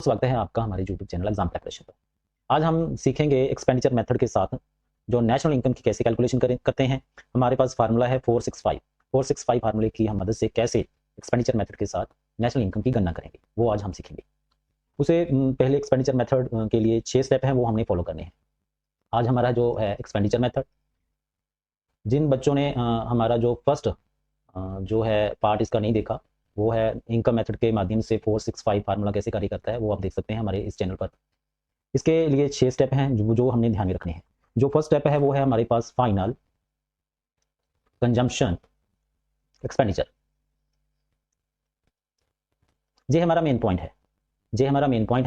स्वागत है आपका हमारे यूट्यूब चैनल एग्जाम प्रिपरेशन पर। आज हम सीखेंगे एक्सपेंडिचर मेथड के साथ जो नेशनल इनकम की कैसे कैलकुलेशन करते हैं। हमारे पास फार्मूला है 465 फार्मूले की हम मदद से कैसे एक्सपेंडिचर मेथड के साथ नेशनल इनकम की गणना करेंगे, वो आज हम सीखेंगे। उसे पहले एक्सपेंडिचर मेथड के लिए 6 स्टेप हैं, वो हमने फॉलो करने हैं। आज हमारा जो है एक्सपेंडिचर मेथड, जिन बच्चों ने हमारा जो फर्स्ट जो है पार्ट इसका नहीं देखा, वो है इनकम मेथड के माध्यम से 465 फार्मूला कैसे कार्य करता है, वो आप देख सकते हैं हमारे इस चैनल पर। इसके लिए 6 स्टेप हैं जो हमने ध्यान में रखने हैं। जो फर्स्ट स्टेप है वो है हमारे पास फाइनल कंजम्पशन एक्सपेंडिचर। ये हमारा मेन पॉइंट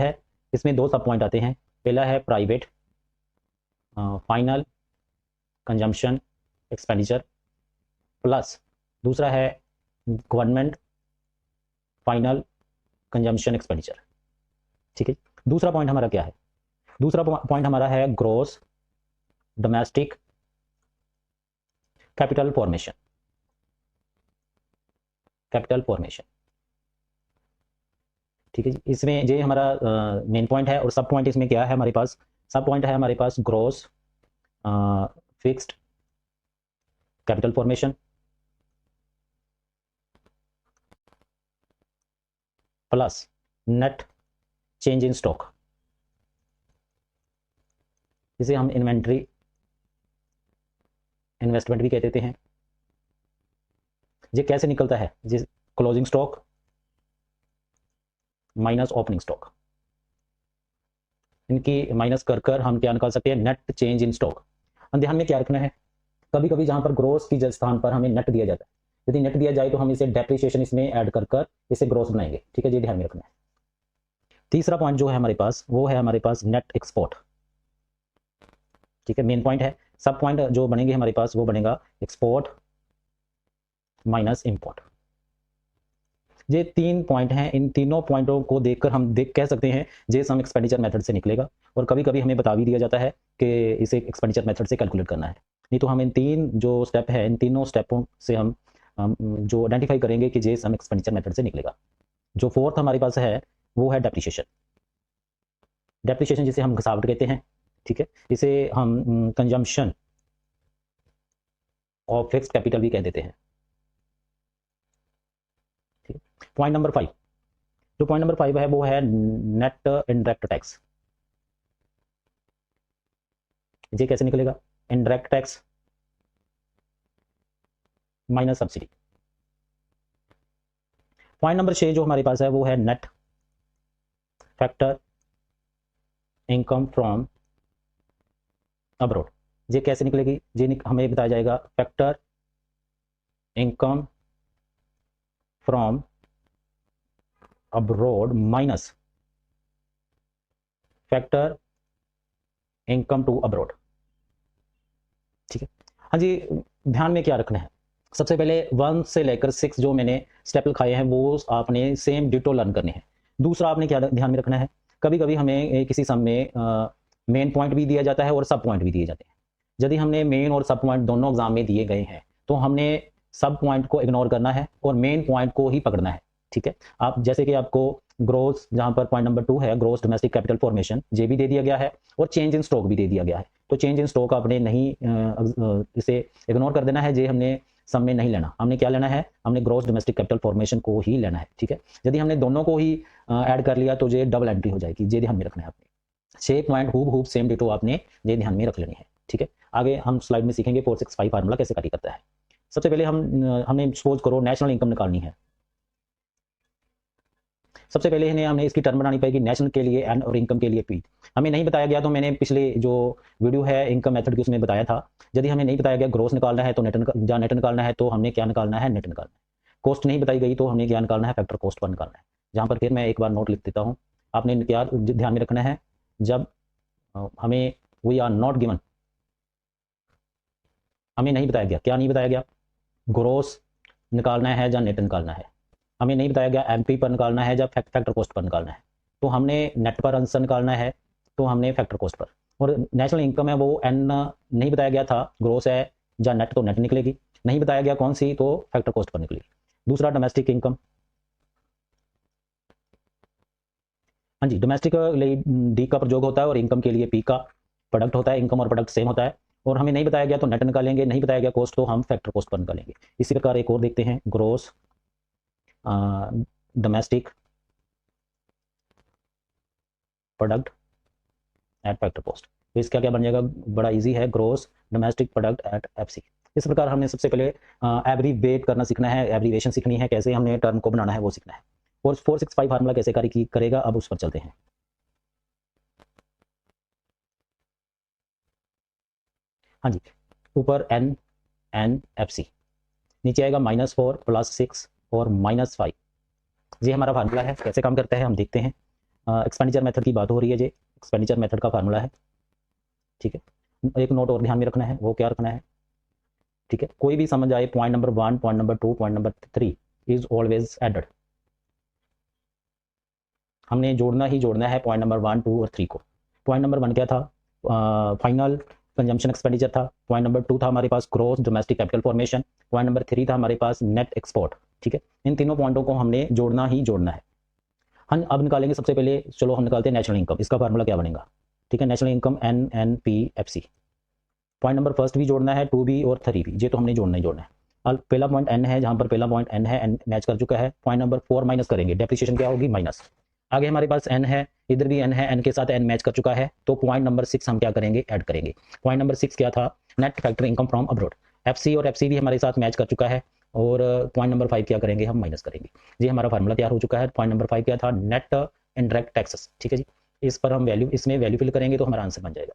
है। इसमें 2 सब पॉइंट आते हैं। पहला है private final consumption expenditure plus दूसरा है गवर्नमेंट फाइनल कंजम्पशन एक्सपेंडिचर। ठीक है, दूसरा पॉइंट हमारा क्या है? दूसरा पॉइंट हमारा है ग्रॉस डोमेस्टिक कैपिटल फॉर्मेशन। ठीक है जी, इसमें ये हमारा मेन पॉइंट है। और सब पॉइंट इसमें क्या है हमारे पास? सब पॉइंट है हमारे पास gross fixed capital formation plus net change in stock. इसे हम इन्वेंट्री इन्वेस्टमेंट भी कह देते हैं। ये कैसे निकलता है? जिस closing stock minus opening stock, इनकी माइनस कर हम क्या निकाल सकते हैं? Net change in stock. हम ध्यान में क्या रखना है, कभी कभी जहां पर ग्रोस की स्थान पर हमें नेट दिया जाता है, यदि नेट दिया जाए तो हम इसे डेप्रिसिएशन इसमें ऐड कर इसे ग्रोस बनाएंगे। ठीक है, ये ध्यान में रखना है। तीसरा पॉइंट जो है हमारे पास, वो है हमारे पास नेट एक्सपोर्ट। ठीक है, मेन पॉइंट है। सब पॉइंट जो बनेंगे हमारे पास, वो बनेगा एक्सपोर्ट माइनस इंपोर्ट। ये 3 पॉइंट हैं। इन तीनों पॉइंटों को देखकर हम कह सकते हैं ये सम एक्सपेंडिचर मेथड से निकलेगा। और कभी कभी हमें बता भी दिया जाता है कि इसे एक्सपेंडिचर मेथड से कैलकुलेट करना है। नहीं तो हम इन 3 जो स्टेप है, इन तीनों स्टेपों से हम जो आइडेंटिफाई करेंगे कि ये सम एक्सपेंडिचर मेथड से निकलेगा। जो फोर्थ हमारे पास है वो है डेप्रिसिएशन जिसे हम घसावट कहते हैं। ठीक है, इसे हम कंजम्पशन ऑफ फिक्स्ड कैपिटल भी कह देते हैं। ठीक है, पॉइंट नंबर 5, जो पॉइंट नंबर 5 है वो है नेट इनडायरेक्ट टैक्स। ये कैसे निकलेगा? Indirect tax minus subsidy. Point number 6 जो हमारे पास है वो है net factor income from abroad. ये कैसे निकलेगी? ये हमें बताया जाएगा factor income from abroad minus factor income to abroad. ठीक है, हाँ जी, ध्यान में क्या रखना है? सबसे पहले 1 से लेकर 6 जो मैंने स्टेप लिखाए हैं वो आपने सेम डिटो लर्न करने हैं। दूसरा आपने क्या ध्यान में रखना है, कभी कभी हमें किसी सम में मेन पॉइंट भी दिया जाता है और सब पॉइंट भी दिए जाते हैं। यदि हमने मेन और सब पॉइंट दोनों एग्जाम में दिए गए हैं तो हमने सब पॉइंट को इग्नोर करना है और मेन पॉइंट को ही पकड़ना है। ठीक है, आप जैसे कि आपको ग्रोस, जहां पर पॉइंट नंबर 2 है ग्रोस डोमेस्टिक कैपिटल फॉर्मेशन, ये भी दे दिया गया है और चेंज इन स्टॉक भी दे दिया गया है। तो चेंज इन स्टॉक आपने नहीं इसे इग्नोर कर देना है, ये हमने सम में नहीं लेना। हमने क्या लेना है? हमने ग्रोस डोमेस्टिक कैपिटल फॉर्मेशन को ही लेना है। ठीक है, यदि हमने दोनों को ही ऐड कर लिया तो ये डबल एंट्री हो जाएगी। ये ध्यान में रखना है आपने। 6 पॉइंट हूब सेम डिटो आपने ये ध्यान में रख लेनी है। ठीक है, आगे हम स्लाइड में सीखेंगे 465 फार्मूला कैसे कार्य करता है। सबसे पहले हमने सपोज करो नेशनल इनकम निकालनी है। सबसे पहले हमने इसकी टर्म बनानी पड़ेगी, नेशनल के लिए एन और इनकम के लिए पी। हमें नहीं बताया गया तो मैंने पिछले जो वीडियो है इनकम मेथड की उसमें बताया था। यदि हमें नहीं बताया गया ग्रोस निकालना है तो नेट निकालना है, तो हमने क्या निकालना है? नेट निकालना है। कॉस्ट नहीं बताई गई तो हमने क्या निकालना है? फैक्टर कॉस्ट पर निकालना है। जहाँ पर फिर मैं एक बार नोट लिख देता हूँ। आपने क्या ध्यान में रखना है? जब हमें वी आर नॉट गिवन, हमें नहीं बताया गया, क्या नहीं बताया गया? ग्रोस निकालना है या नेट निकालना है। हमें नहीं बताया गया एमपी पर निकालना है या फैक्टर कॉस्ट पर निकालना है। तो हमने नेट पर आंसर निकालना है, तो हमने फैक्टर कॉस्ट पर। और नेशनल इनकम है वो एन नहीं बताया गया था, ग्रोस है या नेट तो नेट निकलेगी, नहीं बताया गया कौन सी तो फैक्टर कॉस्ट पर निकलेगी। दूसरा डोमेस्टिक इनकम, हाँ जी, डोमेस्टिक के लिए डी का प्रयोग होता है और इनकम के लिए पी का प्रोडक्ट होता है। इनकम और प्रोडक्ट सेम होता है, और हमें नहीं बताया गया तो नेट निकालेंगे, नहीं बताया गया कॉस्ट तो हम फैक्टर कॉस्ट पर निकालेंगे। इसी प्रकार एक और देखते हैं, gross domestic product at factor cost. तो इसका क्या बन जाएगा, बड़ा इजी है, gross domestic product at FC. इस प्रकार हमने सबसे पहले एब्रीवेट करना सीखना है, एब्रीवेशन सीखनी है, कैसे हमने टर्म को बनाना है वो सीखना है। और 465 फार्मूला कैसे कार्य करेगा, अब उस पर चलते हैं। हाँ जी, ऊपर एन एन एफ सी, नीचे आएगा -4 +6 और -5। ये हमारा फार्मूला है, कैसे काम करता है हम देखते हैं। एक्सपेंडिचर मेथड की बात हो रही है, ये एक्सपेंडिचर मेथड का फार्मूला है, ठीक है। एक नोट और ध्यान में रखना है, वो क्या रखना है, ठीक है, कोई भी समझ आए, point number 1, point number 2, point number 3 is always added. हमने जोड़ना ही जोड़ना है पॉइंट नंबर 1, 2 और 3 को। पॉइंट नंबर 1 क्या था, फाइनल कंजम्पशन एक्सपेंडिचर था। पॉइंट नंबर 2 था हमारे पास gross domestic capital formation. Point number 3 था हमारे पास नेट एक्सपोर्ट, ठीक है। इन तीनों पॉइंटों को हमने जोड़ना ही जोड़ना है। हम अब निकालेंगे सबसे पहले, चलो हम निकालते हैं नेशनल इनकम। इसका फार्मूला क्या बनेगा, ठीक है, national income N N P F C. Point number first भी जोड़ना है, 2 भी और 3 भी, ये तो हमने जोड़ना ही जोड़ना है। अब पहला पॉइंट एन है, जहाँ पर पहला पॉइंट एन है, एन मैच कर चुका है। पॉइंट नंबर 4 माइनस करेंगे, डेप्रिसिएशन क्या होगी, माइनस। आगे हमारे पास एन है, इधर भी एन है, एन के साथ एन मैच कर चुका है, तो पॉइंट नंबर 6 हम क्या करेंगे, ऐड करेंगे। पॉइंट नंबर 6 क्या था, net factor income from abroad. F C और एफ सी भी हमारे साथ मैच कर चुका है, और पॉइंट नंबर 5 क्या करेंगे, हम माइनस करेंगे। ये हमारा फार्मूला तैयार हो चुका है। पॉइंट नंबर 5 क्या था, नेट इनडायरेक्ट टैक्सेस, ठीक है जी। इस पर हम वैल्यू, इसमें वैल्यू फिल करेंगे तो हमारा आंसर बन जाएगा।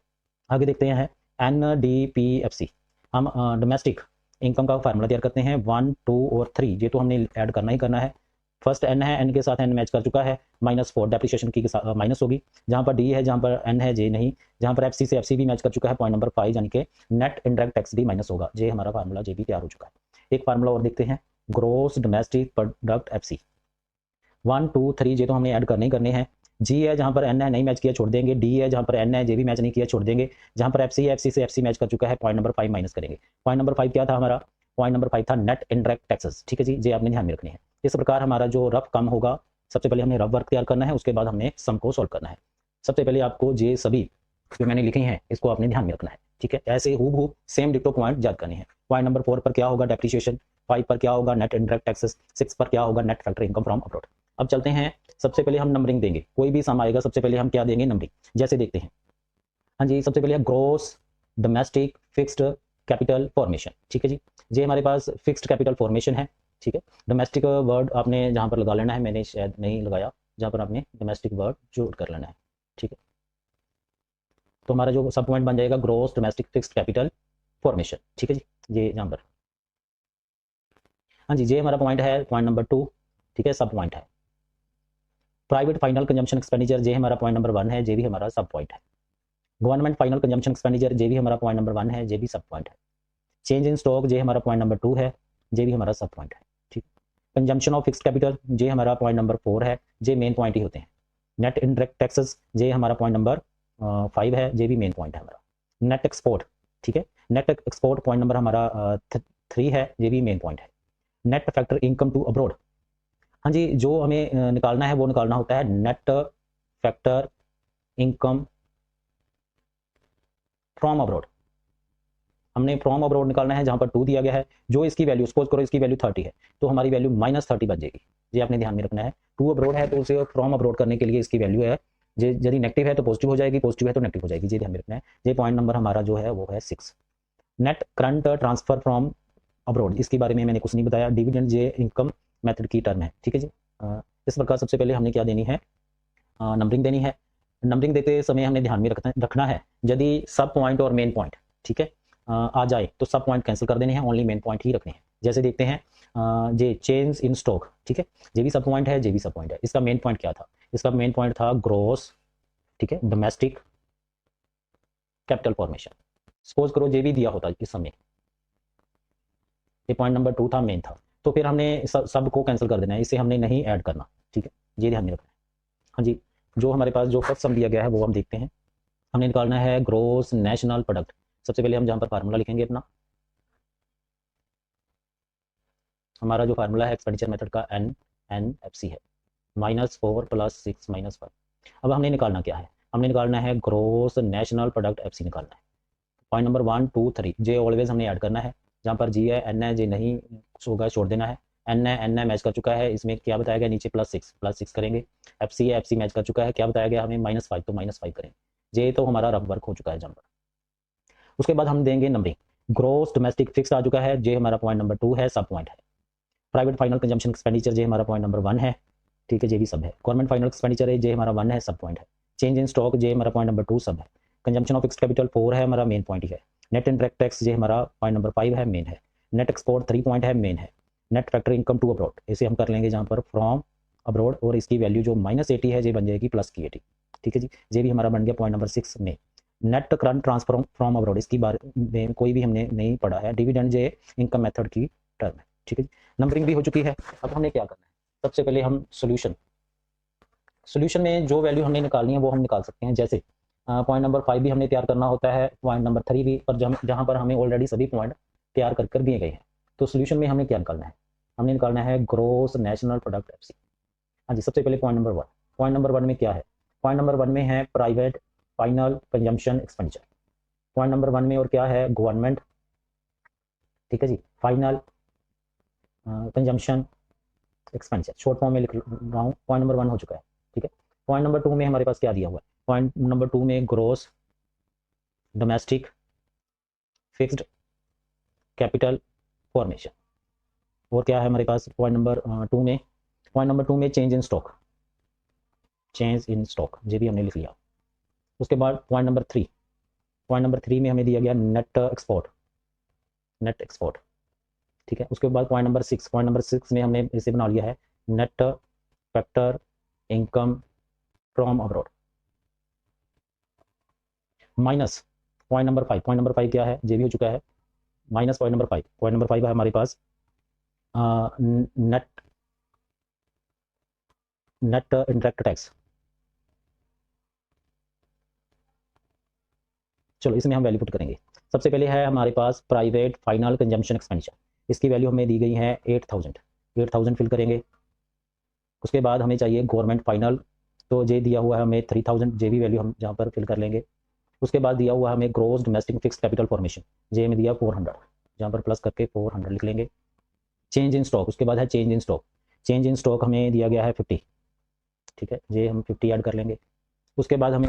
आगे देखते हैं N D P F C. हम डोमेस्टिक इनकम का फार्मूला तैयार करते हैं, 1, 2 और 3, ये तो हमने ऐड करना ही करना है। फर्स्ट एन है, एन के साथ एन मैच कर चुका है, -4 डेप्रिसिएशन की माइनस होगी। जहाँ पर डी है, जहाँ पर एन है, जे नहीं। जहाँ पर एफ सी से एफ सी भी मैच कर चुका है, पॉइंट नंबर 5 यानी कि नेट इनडायरेक्ट टैक्स भी माइनस होगा। ये हमारा फार्मूला जे भी तैयार हो चुका है। एक फार्मूला और देखते हैं, gross domestic product F C. 1, 2, 3 ये तो हमने ऐड करने ही करने हैं। जी है, जहाँ पर एन है नहीं मैच किया छोड़ देंगे। डी है, जहाँ पर एन है, जे भी मैच नहीं किया छोड़ देंगे। जहाँ पर एफ सी है, एफ सी से एफ सी मैच कर चुका है, पॉइंट नंबर 5 माइनस करेंगे। पॉइंट नंबर 5 क्या था हमारा, पॉइंट नंबर 5 था नेट इनडायरेक्ट टैक्सेस, ठीक है जी, ये आपने ध्यान में रखनी है। इस प्रकार हमारा जो रफ काम होगा, सबसे पहले हमने रफ वर्क तैयार करना है, उसके बाद हमने सम को सॉल्व करना है। सबसे पहले आपको ये सभी जो मैंने लिखी हैं इसको आपने ध्यान में रखना है, ठीक है। ऐसे हूबहू सेम डिक्टो पॉइंट याद करने हैं। पॉइंट नंबर 4 पर क्या होगा, डेप्रिसिएशन। 5 पर क्या होगा, नेट इनडायरेक्ट टैक्सेस। 6 पर क्या होगा, net factor income from abroad. अब चलते हैं, सबसे पहले हम नंबरिंग देंगे, कोई भी सम आएगा सबसे पहले हम क्या देंगे, नंबरिंग। जैसे देखते हैं, हाँ जी, सबसे पहले gross domestic fixed capital formation, ठीक है जी। ये हमारे पास फिक्स्ड कैपिटल फॉर्मेशन है, ठीक है। डोमेस्टिक वर्ड आपने जहाँ पर लगा लेना है, मैंने शायद नहीं लगाया, जहाँ पर आपने डोमेस्टिक वर्ड जोड़ कर लेना है, ठीक है। तो हमारा जो सब पॉइंट बन जाएगा, gross domestic fixed capital formation, ठीक है जी, ये यहाँ पर। हाँ जी, ये हमारा पॉइंट है, पॉइंट नंबर 2, ठीक है, सब पॉइंट है। प्राइवेट फाइनल कंजम्पशन एक्सपेंडिचर, ये हमारा पॉइंट नंबर 1 है, ये भी हमारा सब पॉइंट है। गवर्नमेंट फाइनल कंजम्पशन एक्सपेंडिचर, ये भी हमारा पॉइंट नंबर 1 है, ये भी सब पॉइंट है। चेंज इन स्टॉक, ये हमारा पॉइंट नंबर 2 है, ये भी हमारा सब पॉइंट है, ठीक। कंजम्पशन ऑफ फिक्स्ड कैपिटल, ये हमारा पॉइंट नंबर 4 है, ये मेन पॉइंट ही होते हैं। नेट इनडायरेक्ट टैक्सेस, ये हमारा पॉइंट नंबर 5 है, ये भी मेन पॉइंट है हमारा। नेट एक्सपोर्ट, ठीक है, नेट एक्सपोर्ट पॉइंट नंबर हमारा 3 है, ये भी मेन पॉइंट है। Net factor income to abroad, हाँ जी, जो हमें निकालना है वो निकालना होता है net factor income from abroad. हमने फ्रॉम अब्रॉड निकालना है, जहाँ पर 2 दिया गया है। जो इसकी वैल्यू, सपोज करो इसकी वैल्यू 30 है, तो हमारी वैल्यू -30 बन जाएगी। ये आपने ध्यान में रखना है। 2 अब्रॉड है तो उसे फ्रॉम अब्रॉड करने के लिए इसकी वैल्यू है, यदि नेगेटिव है तो पॉजिटिव हो जाएगी, पॉजिटिव है तो नेगेटिव हो जाएगी, ये ध्यान में रखना है। ये पॉइंट नंबर हमारा जो है वो है 6। Net current transfer from abroad, इसके बारे में मैंने कुछ नहीं बताया। डिविडेंड ये इनकम मेथड की टर्म है, ठीक है जी। इस प्रकार सबसे पहले हमने क्या देनी है, नंबरिंग देनी है। नंबरिंग देते समय हमने ध्यान में रखना है, यदि सब पॉइंट और मेन पॉइंट, ठीक है, आ जाए तो सब पॉइंट कैंसिल कर देने हैं, ओनली मेन पॉइंट ही रखने हैं। जैसे देखते हैं, ये चेंज इन स्टॉक, ठीक है, ये भी सब पॉइंट है, ये भी सब पॉइंट है। इसका मेन पॉइंट क्या था, इसका मेन पॉइंट था ग्रोस, ठीक है, डोमेस्टिक कैपिटल फॉर्मेशन। सपोज करो ये भी दिया होता इस समय, ये पॉइंट नंबर 2 था, मेन था, तो फिर हमने सब को कैंसिल कर देना है, इसे हमने नहीं ऐड करना, ठीक है, ये ध्यान में रखना है। हाँ जी, जो हमारे पास जो फर्स्ट सम दिया गया है वो हम देखते हैं। हमने निकालना है ग्रोस नेशनल प्रोडक्ट। सबसे पहले हम जहाँ पर फार्मूला लिखेंगे अपना, हमारा जो फार्मूला है एक्सपेंडिचर मेथड का, एन एन एफ सी है, -4 +6 -5। अब हमने निकालना क्या है, हमने निकालना है ग्रोस नेशनल प्रोडक्ट एफसी निकालना है। पॉइंट नंबर 1 2 3 जे ऑलवेज हमने ऐड करना है, जहाँ पर जी है एन है जे नहीं होगा छोड़ देना है। एन है मैच कर चुका है, इसमें क्या बताया गया नीचे +6 करेंगे। एफ है एफ मैच कर चुका है, क्या बताया गया हमें -5 तो -5 करेंगे। जे तो हमारा रफ वर्क हो चुका है जहाँ पर। उसके बाद हम देंगे नंबरिंग। ग्रोस डोमेस्टिक फिक्स आ चुका है, जे हमारा पॉइंट नंबर 2 है, सब पॉइंट है। प्राइवेट फाइनल कंजम्पशन एक्सपेंडिचर जे हमारा पॉइंट नंबर 1 है, ठीक है, जे भी सब है। गवर्नमेंट फाइनल एक्सपेंडिचर है, जे हमारा 1 है, सब पॉइंट है। चेंज इन स्टॉक जे हमारा पॉइंट नंबर 2 सब है। कंजम्पशन ऑफ फिक्स्ड कैपिटल 4 है, हमारा मेन पॉइंट ही है। नेट इंटरेक्ट टैक्स जे हमारा पॉइंट नंबर 5 है, मेन है। नेट एक्सपोर्ट 3 पॉइंट है, मेन है। Net factory income to abroad इसे हम कर लेंगे जहाँ पर फ्रॉम अब्रॉड, और इसकी वैल्यू जो -80 है, जे बन जाएगी +80, ठीक है जी। जे भी हमारा बन गया पॉइंट नंबर 6 में। Net current transfer from abroad इसकी बारे में कोई भी हमने नहीं पढ़ा है, डिविडेंड जे इनकम मेथड की टर्म है, ठीक है जी। नंबरिंग भी हो चुकी है। अब हमने क्या करना है, सबसे पहले हम सोल्यूशन में जो वैल्यू हमने निकालनी है वो हम निकाल सकते हैं। जैसे पॉइंट नंबर 5 भी हमने तैयार करना होता है, पॉइंट नंबर 3 भी, पर जहाँ पर हमें ऑलरेडी सभी पॉइंट तैयार कर दिए गए हैं। तो सोल्यूशन में हमें क्या निकालना है, हमने निकालना है ग्रोस नेशनल प्रोडक्ट एफसी। हाँ जी, सबसे पहले पॉइंट नंबर 1। पॉइंट नंबर 1 में क्या है, पॉइंट नंबर 1 में है private final consumption expenditure. Point number 1 में और क्या है, गवर्नमेंट, ठीक है जी, final consumption expenditure, short form में लिख रहा हूँ। पॉइंट नंबर 1 हो चुका है, ठीक है। पॉइंट नंबर 2 में हमारे पास क्या दिया हुआ है, पॉइंट नंबर 2 में gross domestic fixed capital formation. और क्या है हमारे पास पॉइंट नंबर 2 में, पॉइंट नंबर 2 में चेंज इन स्टॉक ये भी हमने लिख लिया। उसके बाद पॉइंट नंबर 3, पॉइंट नंबर 3 में हमें दिया गया नेट एक्सपोर्ट, ठीक है। उसके बाद पॉइंट नंबर 6, पॉइंट नंबर 6 में हमने इसे बना लिया है net factor income from abroad, minus point number 5। Point number 5 क्या है, जे भी हो चुका है, minus point number 5। Point number 5 है हमारे पास नेट इंटरेक्ट टैक्स। चलो इसमें हम वैल्यू पुट करेंगे। सबसे पहले है हमारे पास प्राइवेट फाइनल कंजम्पशन एक्सपेंडिचर, इसकी वैल्यू हमें दी गई है 8000 फिल करेंगे। उसके बाद हमें चाहिए गवर्नमेंट फाइनल, तो जे दिया हुआ है हमें 3000, जे भी वैल्यू हम जहाँ पर फिल कर लेंगे। उसके बाद दिया हुआ है हमें gross domestic fixed capital formation, J में दिया 400, जहाँ पर प्लस करके 400 लिख लेंगे। चेंज इन स्टॉक, उसके बाद है चेंज इन स्टॉक हमें दिया गया है 50, ठीक है, जे हम 50 ऐड कर लेंगे। उसके बाद हमें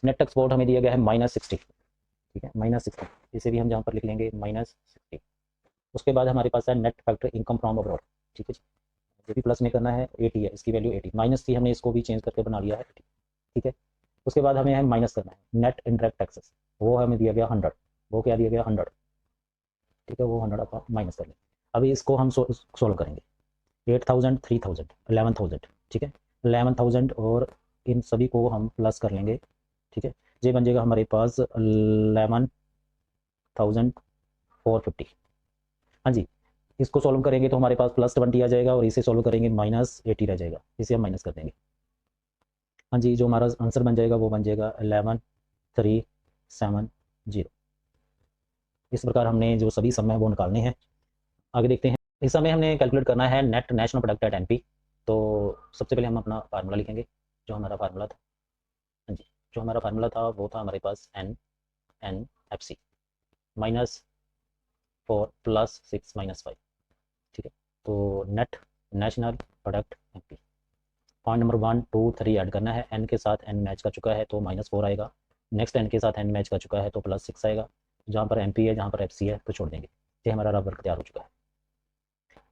नेट एक्सपोर्ट हमें दिया गया है -60, ठीक है, -60, इसे भी हम जहाँ पर लिख लेंगे -60। उसके बाद हमारे पास है net factor income from abroad, ठीक है जी, जो भी प्लस में करना है 80 है, इसकी वैल्यू 80, माइनस थी हमने इसको भी चेंज करके बना लिया है 80, ठीक है। उसके बाद हमें है माइनस करना है नेट इंटरेक्ट टैक्सेस, वो हमें दिया गया 100, वो क्या दिया गया 100, ठीक है, वो 100 आप माइनस कर लें। अभी इसको हम सोल्व करेंगे। 8000 3000 11000, ठीक है, 11000 और इन सभी को हम प्लस कर लेंगे, ठीक है। ये बन जाएगा हमारे पास 11450। हाँ जी, इसको सॉल्व करेंगे तो हमारे पास +20 आ जाएगा, और इसे सॉल्व करेंगे -80 रह जाएगा, इसे हम माइनस कर देंगे। हाँ जी, जो हमारा आंसर बन जाएगा वो बन जाएगा 11370। इस प्रकार हमने जो सभी समय वो निकालने हैं। आगे देखते हैं। इस समय हमने कैलकुलेट करना है net national product at NP. तो सबसे पहले हम अपना फार्मूला लिखेंगे, जो हमारा फार्मूला था, हाँ जी, जो हमारा फार्मूला था वो था हमारे पास NNFC -4 +6 -5, ठीक है। तो net national product NP, point number 1 2 3 add करना है। एन के साथ एन मैच कर चुका है तो -4 आएगा, नेक्स्ट एन के साथ एन मैच कर चुका है तो +6 आएगा, जहाँ पर एमपी है, जहाँ पर एफसी है तो छोड़ देंगे। ये हमारा रफ वर्क तैयार हो चुका है।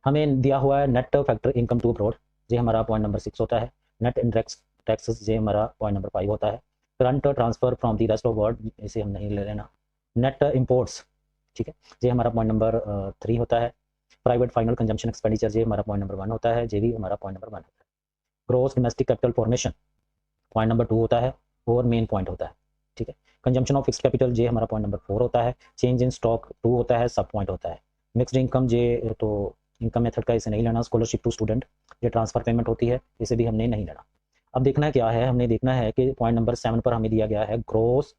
हमें दिया हुआ है net factor income to abroad, ये हमारा पॉइंट नंबर 6 होता है। नेट इंटरेक्ट टैक्सेस ये हमारा पॉइंट नंबर 5 होता है। Current transfer from the rest of world, इसे हम नहीं ले लेना। नेट इंपोर्ट्स, ठीक है, ये हमारा पॉइंट नंबर 3 होता है। प्राइवेट फाइनल कंजम्पशन एक्सपेंडिचर ये हमारा पॉइंट नंबर 1 होता है, ये भी हमारा पॉइंट नंबर 1 होता है। Gross domestic capital formation point number 2 होता है और मेन पॉइंट होता है, ठीक है। कंजम्पशन ऑफ फिक्स्ड कैपिटल ये हमारा पॉइंट नंबर 4 होता है। चेंज इन स्टॉक 2 होता है, सब पॉइंट होता है। मिक्सड इनकम ये तो इनकम मेथड का इसे नहीं लेना। स्कॉलरशिप टू स्टूडेंट ये ट्रांसफर पेमेंट होती है, इसे भी हमने नहीं लेना। अब देखना क्या है, हमने देखना है कि पॉइंट नंबर 7 पर हमें दिया गया है ग्रोस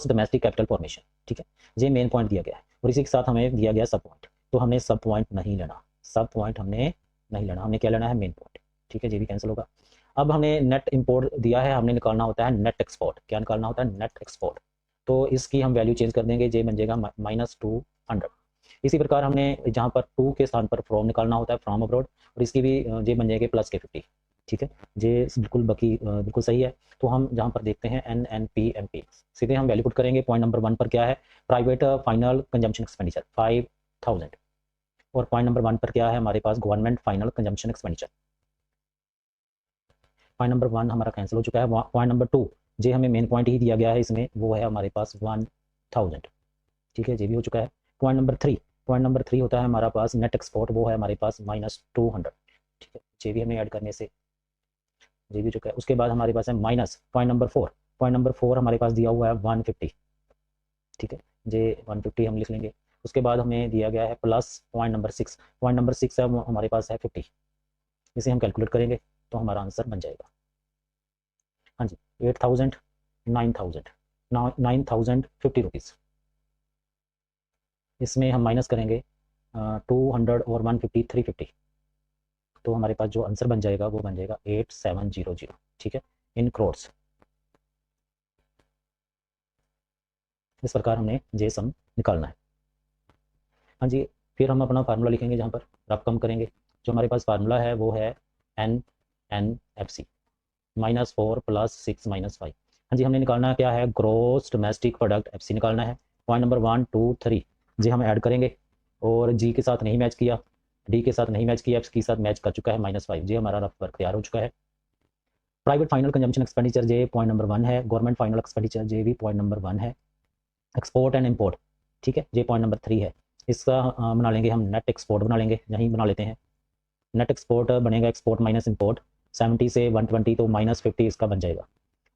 डोमेस्टिक कैपिटल फॉर्मेशन, ठीक है, ये मेन पॉइंट दिया गया है, और इसी के साथ हमें दिया गया सब पॉइंट, तो हमने सब पॉइंट नहीं लेना, सब पॉइंट हमने नहीं लेना, हमने क्या लेना है मेन पॉइंट, ठीक है, ये भी कैंसिल होगा। अब हमने नेट इंपोर्ट दिया है, हमने निकालना होता है नेट एक्सपोर्ट। क्या निकालना होता है? Net export. तो इसकी हम वैल्यू चेंज कर देंगे, जे बन जाएगा -200। इसी प्रकार हमने जहाँ पर 2 के स्थान पर फ्रॉम निकालना होता है, फ्रॉम अब्रॉड, और इसकी भी जे बन जाएगी +K50। ठीक है, जे बिल्कुल बिल्कुल सही है। तो हम जहाँ पर देखते हैं NNPMP, सीधे हम वैल्यू पुट करेंगे। पॉइंट नंबर 1 पर क्या है? प्राइवेट फाइनल कंजम्पशन एक्सपेंडिचर 5000, और पॉइंट नंबर 1 पर क्या है हमारे पास? Government final consumption expenditure. Point number 1 हमारा कैंसिल हो चुका है। पॉइंट नंबर 2 जे हमें मेन पॉइंट ही दिया गया है इसमें, वो है हमारे पास 1000। ठीक है, जे भी हो चुका है। पॉइंट नंबर 3 होता है हमारा पास नेट एक्सपोर्ट, वो है हमारे पास -200। ठीक है, जे भी हमें ऐड करने से जे भी हो चुका है। उसके बाद हमारे पास है माइनस पॉइंट नंबर 4 हमारे पास दिया हुआ है 150। ठीक है, जे 150 हम लिख लेंगे। उसके बाद हमें दिया गया है प्लस पॉइंट नंबर 6 है, हमारे पास है 50। इसे हम कैलकुलेट करेंगे तो हमारा आंसर बन जाएगा, हाँ जी, 8000, 9000, 9050 रुपीज़। इसमें हम माइनस करेंगे 200 और 150, 350। तो हमारे पास जो आंसर बन जाएगा वो बन जाएगा 8700। ठीक है, इन करोड्स। इस प्रकार हमने जे सम निकालना है। हाँ जी, फिर हम अपना फार्मूला लिखेंगे, जहाँ पर रफ कम करेंगे। जो हमारे पास फार्मूला है वो है NNFC, -4 + 6 - 5। हाँ जी, हमने निकालना क्या है? ग्रोस डोमेस्टिक प्रोडक्ट FC निकालना है। पॉइंट नंबर 1, 2, 3 जी हम ऐड करेंगे, और जी के साथ नहीं मैच किया, डी के साथ नहीं मैच किया, एफ के साथ मैच कर चुका है -5। जी हमारा रफ वर्क तैयार हो चुका है। प्राइवेट फाइनल कंजम्पशन एक्सपेंडिचर जे पॉइंट नंबर 1 है। गवर्नमेंट फाइनल एक्सपेंडिचर जे भी पॉइंट नंबर 1 है। एक्सपोर्ट एंड इम्पोर्ट, ठीक है, जे पॉइंट नंबर 3 है। इसका बना लेंगे हम नेट एक्सपोर्ट बना लेंगे, यहीं बना लेते हैं। नेट एक्सपोर्ट बनेगा एक्सपोर्ट माइनस इम्पोर्ट, 70 से 120 तो -50 इसका बन जाएगा।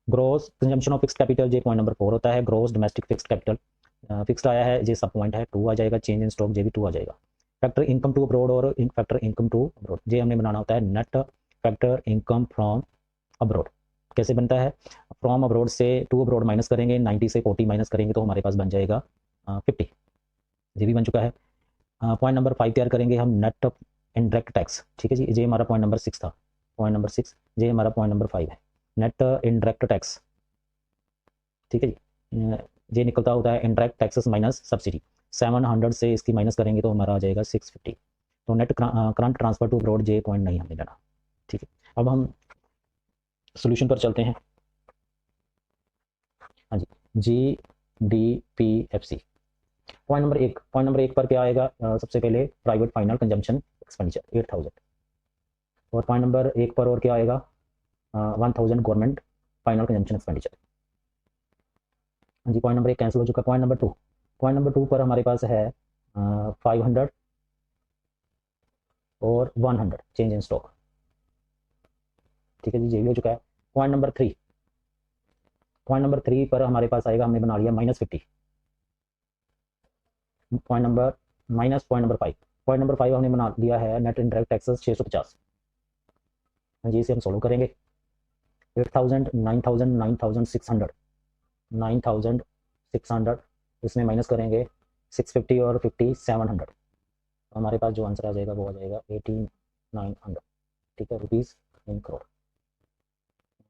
Gross consumption of fixed capital जे पॉइंट नंबर 4 होता है। Gross domestic fixed capital fixed आया है, जे सब पॉइंट है 2 आ जाएगा। चेंज इन स्टॉक जे भी 2 आ जाएगा। फैक्टर इनकम टू अब्रॉड और फैक्टर इनकम टू अब्रॉड, जे हमने बनाना होता है net factor income from abroad. कैसे बनता है? फ्रॉम अब्रॉड से टू अब्रॉड माइनस करेंगे, 90 से 40 माइनस करेंगे तो हमारे पास बन जाएगा 50। ये भी बन चुका है। पॉइंट नंबर 5 तैयार करेंगे हम, नेट इनडायरेक्ट टैक्स। ठीक है जी, ये हमारा पॉइंट नंबर 6 था। पॉइंट नंबर 6, ये हमारा पॉइंट नंबर 5 है, नेट इनडायरेक्ट टैक्स। ठीक है जी, ये निकलता होता है इनडायरेक्ट टैक्सेस माइनस सब्सिडी। 700 से इसकी माइनस करेंगे तो हमारा आ जाएगा 650। तो net current transfer to abroad जे पॉइंट नहीं हमें लेना। ठीक है, अब हम सोल्यूशन पर चलते हैं। हाँ जी, GDPFC पॉइंट नंबर 1 पर क्या आएगा? सबसे पहले प्राइवेट फाइनल कंजम्पशन एक्सपेंडिचर 8000, और पॉइंट नंबर 1 पर और क्या आएगा? 1000 गवर्नमेंट फाइनल कंजम्पशन एक्सपेंडिचर। हाँ जी, पॉइंट नंबर 1 कैंसिल हो चुका है। पॉइंट नंबर 2 पर हमारे पास है 500 और 100 चेंज इन स्टॉक। ठीक है जी, ये भी हो चुका है। पॉइंट नंबर 3 पर हमारे पास आएगा, हमने बना लिया -50। पॉइंट नंबर 5 हमने बना लिया है नेट इनडायरेक्ट टैक्सेस 650। हाँ जी, इसे हम सोल्व करेंगे। 8000, 9000, 9600, 9600, इसमें माइनस करेंगे 650 और 50, 700। तो हमारे पास जो आंसर आ जाएगा वो आ जाएगा 18900। ठीक है, रुपीज़ इन करोड़।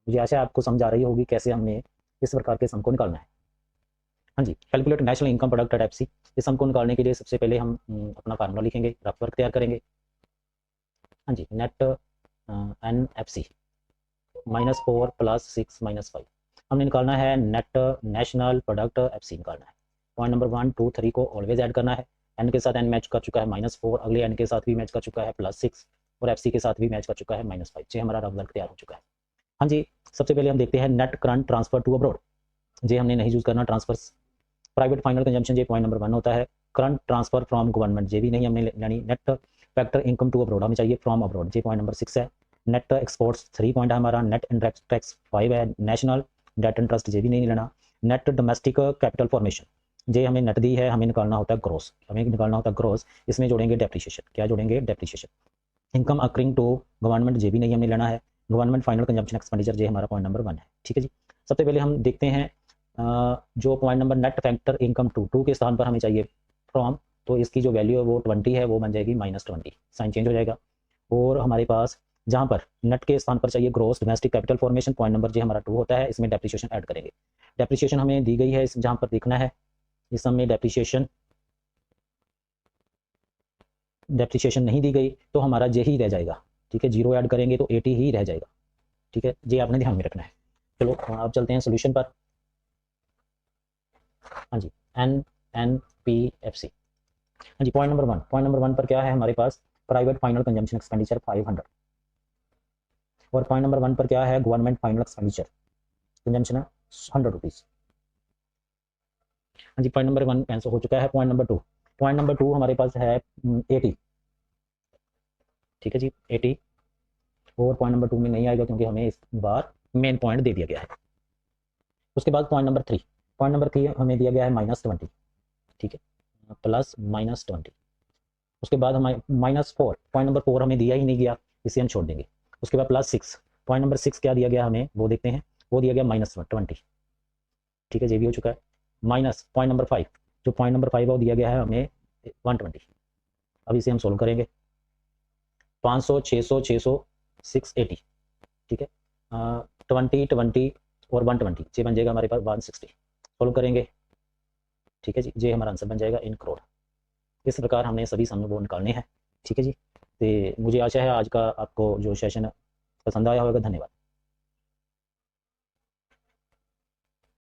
मुझे आशा है आपको समझ आ रही होगी कैसे हमने इस प्रकार के सम को निकालना है। हाँ जी, calculate national income product at FC। इस सम को निकालने के लिए सबसे पहले हम अपना फार्मूला लिखेंगे, रफ वर्क तैयार करेंगे। हाँ जी, नेट NFC -4 + 6 - 5। हमने निकालना है नेट नेशनल प्रोडक्ट FC निकालना है। पॉइंट नंबर 1, 2, 3 को ऑलवेज ऐड करना है। एन के साथ एन मैच कर चुका है -4, अगले एन के साथ भी मैच कर चुका है +6, और FC के साथ भी मैच कर चुका है -5। ये हमारा रफ वर्क तैयार हो चुका है। हाँ जी, सबसे पहले हम देखते हैं net current transfer to abroad. ये हमने नहीं यूज करना ट्रांसफर्स। प्राइवेट फाइनल कंजम्पशन ये पॉइंट नंबर 1 होता है। करंट ट्रांसफर फ्रॉम गवर्नमेंट ये भी नहीं हमने लेनी। Net factor income to abroad हमें चाहिए फ्रॉम अब्रॉड, ये पॉइंट नंबर 6 है। नेट एक्सपोर्ट्स 3 पॉइंट है हमारा। नेट इनडायरेक्ट टैक्स 5 है। नेशनल डेट एंड ट्रस्ट ये भी नहीं लेना। नेट डोमेस्टिक कैपिटल फॉर्मेशन ये हमें नेट दी है, हमें निकालना होता है ग्रोस, हमें निकालना होता है ग्रोस। इसमें जोड़ेंगे डेप्रिसिएशन, क्या जोड़ेंगे? Depreciation. Income accruing to government ये भी नहीं हमने लेना है। गवर्नमेंट फाइनल कंजम्पशन एक्सपेंडिचर ये हमारा पॉइंट नंबर 1 है। ठीक है जी, सबसे पहले हम देखते हैं जो point number net factor income to के स्थान पर हमें चाहिए फ्रॉम, तो इसकी जो वैल्यू है वो 20 है, वो बन जाएगी -20, साइन चेंज हो जाएगा। और हमारे पास जहाँ पर नेट के स्थान पर चाहिए gross domestic capital formation, point number जो हमारा 2 होता है, इसमें डेप्रिसिएशन ऐड करेंगे। डेप्रिसिएशन हमें दी गई है, इस जहाँ पर देखना है इस सम में डेप्रिसिएशन नहीं दी गई तो हमारा जे ही रह जाएगा। ठीक है, 0 ऐड करेंगे तो 80 ही रह जाएगा। ठीक है, ये आपने ध्यान में रखना है। चलो अब चलते हैं सोल्यूशन पर। हाँ जी, NNPFC। हाँ जी, पॉइंट नंबर वन पर क्या है हमारे पास, प्राइवेट फाइनल कंजम्पशन एक्सपेंडिचर 500। और पॉइंट नंबर 1 पर क्या है, government final expenditure consumption 100 rupees. हाँ जी, पॉइंट नंबर 1 आंसर हो चुका है। पॉइंट नंबर 2 हमारे पास है 80। ठीक है जी, 80। और पॉइंट नंबर 2 में नहीं आएगा क्योंकि हमें इस बार मेन पॉइंट दे दिया गया है। उसके बाद पॉइंट नंबर 3 हमें दिया गया है -20। ठीक है, प्लस -20। उसके बाद हमारे -4, पॉइंट नंबर 4 हमें दिया ही नहीं गया, इसे हम छोड़ देंगे। उसके बाद +6, पॉइंट नंबर 6 क्या दिया गया हमें वो देखते हैं, वो दिया गया -20। ठीक है, ये भी हो चुका है। माइनस पॉइंट नंबर 5, जो पॉइंट नंबर 5 है वो दिया गया है हमें 120। अब इसे हम सोल्व करेंगे, 500, 600, 600, 680। ठीक है, 20, 20 और 120, ये बन जाएगा हमारे पास 160। सोल्व करेंगे। ठीक है जी, ये हमारा आंसर बन जाएगा इन करोड़। इस प्रकार हमने सभी सम वो निकालने हैं। ठीक है जी, तो मुझे आशा है आज का आपको जो सेशन पसंद आया होगा। धन्यवाद।